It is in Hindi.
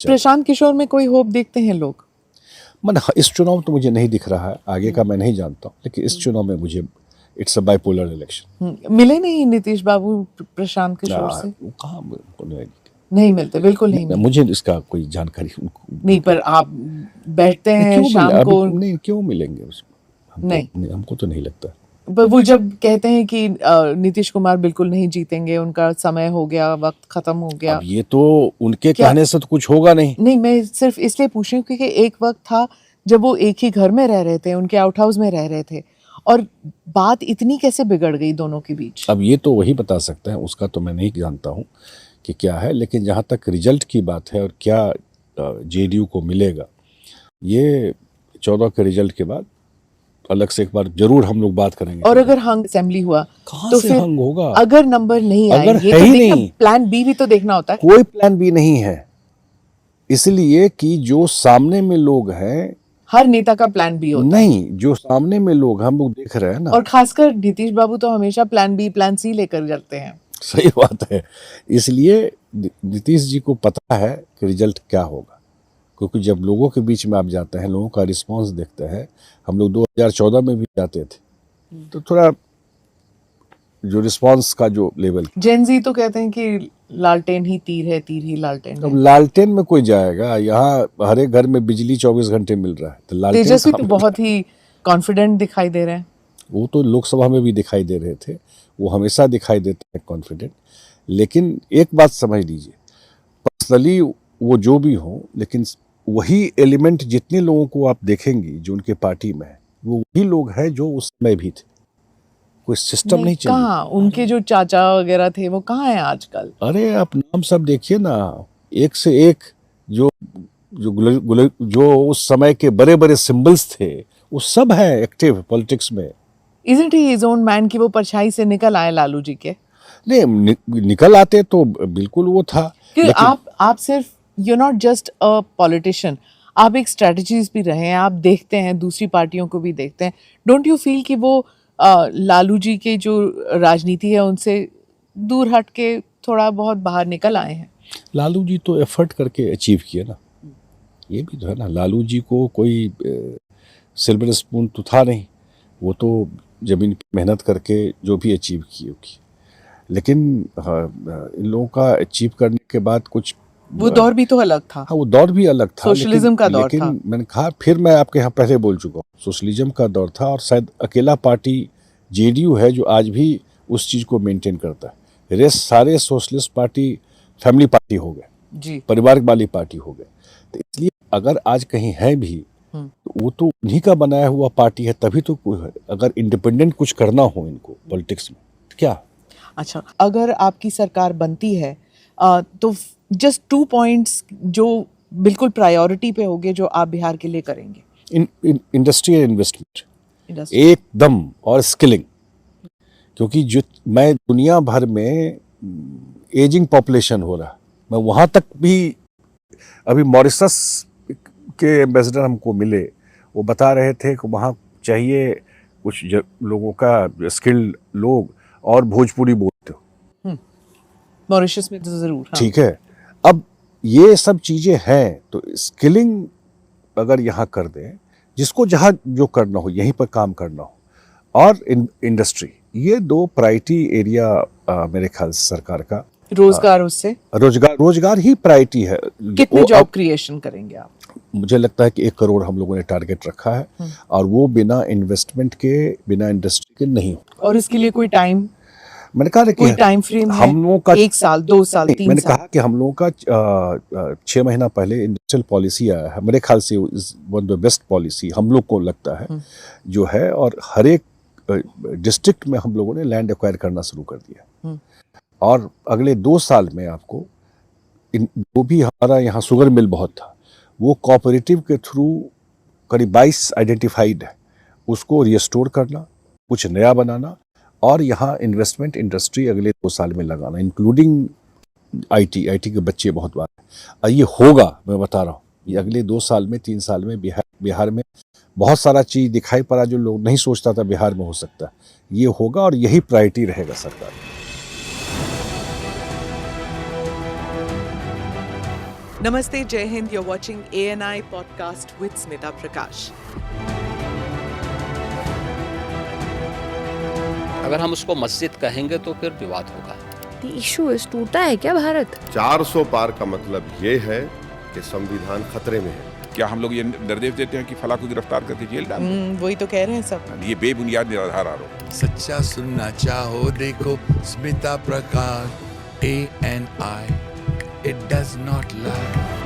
प्रशांत किशोर में कोई होप देखते हैं लोग? मन इस चुनाव तो मुझे नहीं दिख रहा है, आगे का मैं नहीं जानता हूँ, लेकिन इस चुनाव में मुझे इट्स अ बाइपोलर इलेक्शन। मिले नहीं नीतीश बाबू प्रशांत किशोर से? कहाँ नहीं मिलते, बिल्कुल नहीं मिलते। मुझे इसका कोई जानकारी नहीं, पर आप बैठते हैं शाम को। नहीं, क्यों मिलेंगे उसमें? नहीं, हमको तो नहीं लगता। पर वो जब कहते हैं कि नीतीश कुमार बिल्कुल नहीं जीतेंगे, उनका समय हो गया, वक्त खत्म हो गया। अब ये तो उनके कहने से तो कुछ होगा नहीं। नहीं, मैं सिर्फ इसलिए पूछ रही हूँ क्योंकि एक वक्त था जब वो एक ही घर में रह रहे थे, उनके आउट हाउस में रह रहे थे, और बात इतनी कैसे बिगड़ गई दोनों के बीच? अब ये तो वही बता सकते हैं, उसका तो मैं नहीं जानता हूँ कि क्या है, लेकिन जहाँ तक रिजल्ट की बात है और क्या जेडीयू को मिलेगा, ये 14 के रिजल्ट के बाद अलग से एक बार जरूर हम लोग बात करेंगे। और अगर हंग असेंबली हुआ तो फिर हंग होगा, अगर नंबर नहीं आए, अगर ये है तो ही नहीं, प्लान बी भी तो देखना होता है। कोई प्लान बी नहीं है, इसलिए कि जो सामने में लोग हैं, हर नेता का प्लान बी होता नहीं, जो सामने में लोग हम लोग देख रहे हैं ना, और खासकर नीतीश बाबू तो हमेशा प्लान बी प्लान सी लेकर चलते हैं। सही बात है। इसलिए नीतीश जी को पता है कि रिजल्ट क्या होगा, क्योंकि जब लोगों के बीच में आप जाते हैं, लोगों का रिस्पांस देखते हैं, हम लोग 2014 में भी जाते थे, तो थोड़ा जो रिस्पांस का जो लेवल, जेन जी तो कहते हैं कि लालटेन ही तीर है, तीर ही लालटेन अब है। लालटेन में कोई जाएगा? यहाँ हर एक घर में बिजली 24 घंटे मिल रहा है, तो लालटेन तेजस्वी तो बहुत ही कॉन्फिडेंट दिखाई दे रहे हैं। वो तो लोकसभा में भी दिखाई दे रहे थे, वो हमेशा दिखाई देते हैं कॉन्फिडेंट। लेकिन एक बात समझ लीजिए, पर्सनली वो जो भी हो, लेकिन वही एलिमेंट जितने लोगों को आप देखेंगे जो उनके पार्टी में है, वो वही लोग हैं जो उस समय भी थे। कोई सिस्टम नहीं चाहिए। कहाँ उनके जो चाचा वगैरह थे वो कहाँ हैं आजकल? अरे आप नाम सब देखिए ना, एक से एक जो जो उस समय के बड़े बड़े सिंबल्स थे, वो सब है एक्टिव पॉलिटिक्स में। Isn't he his own man कि वो परछाई से निकल आए लालू जी के? नहीं, निकल आते तो बिल्कुल वो था, कि लेकिन आप सिर्फ you're not just a politician, आप एक स्ट्रेटजीज भी रहे हैं, आप देखते हैं, दूसरी पार्टियों को भी देखते हैं। डोंट यू फील कि वो लालू जी के जो राजनीति है उनसे दूर हट के थोड़ा बहुत बाहर निकल आए हैं? लालू जी तो एफर्ट करके अचीव किए ना, ये भी तो है ना। लालू जी को कोई सिल्वर स्पून तो था नहीं, वो तो जमीन पे मेहनत करके जो भी अचीव किए की। लेकिन इन लोगों का अचीव करने के बाद कुछ, वो दौर भी तो अलग था। हाँ, वो दौर भी अलग था, सोशलिज्म का दौर लेकिन था। मैंने कहा, फिर मैं आपके यहाँ पहले बोल चुका हूँ, सोशलिज्म का दौर था, और शायद अकेला पार्टी जेडीयू है जो आज भी उस चीज़ को मेंटेन करता है। रेस्ट सारे सोशलिस्ट पार्टी फैमिली पार्टी हो गए जी, परिवार वाली पार्टी हो गए। तो इसलिए अगर आज कहीं है भी, तो वो तो उन्हीं का बनाया हुआ पार्टी है, तभी तो कोई है। अगर इंडिपेंडेंट कुछ करना हो इनको पॉलिटिक्स में, क्या? अच्छा, अगर आपकी सरकार बनती है तो जस्ट 2 पॉइंट्स जो बिल्कुल प्रायोरिटी पे होंगे जो आप बिहार के लिए करेंगे। इंडस्ट्री एंड इन्वेस्टमेंट एकदम, और स्किलिंग, क्योंकि जो मैं दुनिया भर में एजिंग पॉपुलेशन हो रहा है, मैं वहाँ तक भी, अभी मॉरिशस के एम्बेसडर हमको मिले, वो बता रहे थे कि वहाँ चाहिए कुछ लोगों का स्किल्ड लोग और भोजपुरी बोलते हो। मॉरिशस में तो जरूर, हाँ। ठीक है, अब ये सब चीज़ें हैं, तो स्किलिंग अगर यहाँ कर दें, जिसको जहाँ जो करना हो यहीं पर काम करना हो, और इंडस्ट्री, ये 2 प्रायोरिटी एरिया मेरे ख्याल से सरकार का। रोजगार, उससे रोजगार ही प्रायोरिटी है। कितने जॉब क्रिएशन करेंगे आप? मुझे लगता है कि 1 करोड़ हम लोगों ने टारगेट रखा है, और वो बिना इन्वेस्टमेंट के, बिना इंडस्ट्री के नहीं हो। और इसके लिए कोई टाइम, मैंने कहा कोई टाइम फ्रेम है? हम लोगों का 1 साल, 2 साल, 3 मैंने साल? कहा कि हम लोगों का 6 महीना पहले इंडस्ट्रियल पॉलिसी आया है, मेरे ख्याल से one of the best policy हम लोग को लगता है जो है, और हर एक डिस्ट्रिक्ट में हम लोगों ने लैंड एक्वायर करना शुरू कर दिया। और अगले 2 साल में आपको जो भी हमारा यहाँ शुगर मिल बहुत था, वो कोऑपरेटिव के थ्रू करीब 22 आइडेंटिफाइड है, उसको रिस्टोर करना, कुछ नया बनाना, और यहाँ इन्वेस्टमेंट इंडस्ट्री अगले 2 साल में लगाना, इंक्लूडिंग आईटी के बच्चे बहुत बार, और ये होगा, मैं बता रहा हूँ, ये अगले 2 साल में, 3 साल में बिहार में बहुत सारा चीज़ दिखाई पड़ा जो लोग नहीं सोचता था बिहार में हो सकता है, ये होगा, और यही प्रायोरिटी रहेगा सरकार। Namaste, Jai Hind. You're watching ANI podcast with Smita Prakash. अगर हम उसको मस्जिद कहेंगे तो फिर विवाद होगा। The issue is टूटा है क्या भारत? 400 पार का मतलब ये है कि संविधान खतरे में है। क्या हम लोग ये निर्देश देते हैं कि फला को गिरफ्तार करके जेल डाल दें? वही तो कह रहे हैं सब। ये बेबुनियाद निराधार आरोप। सच्चा सुनना चाहो देखो स्मिता प्रकाश ANI, it does not lie।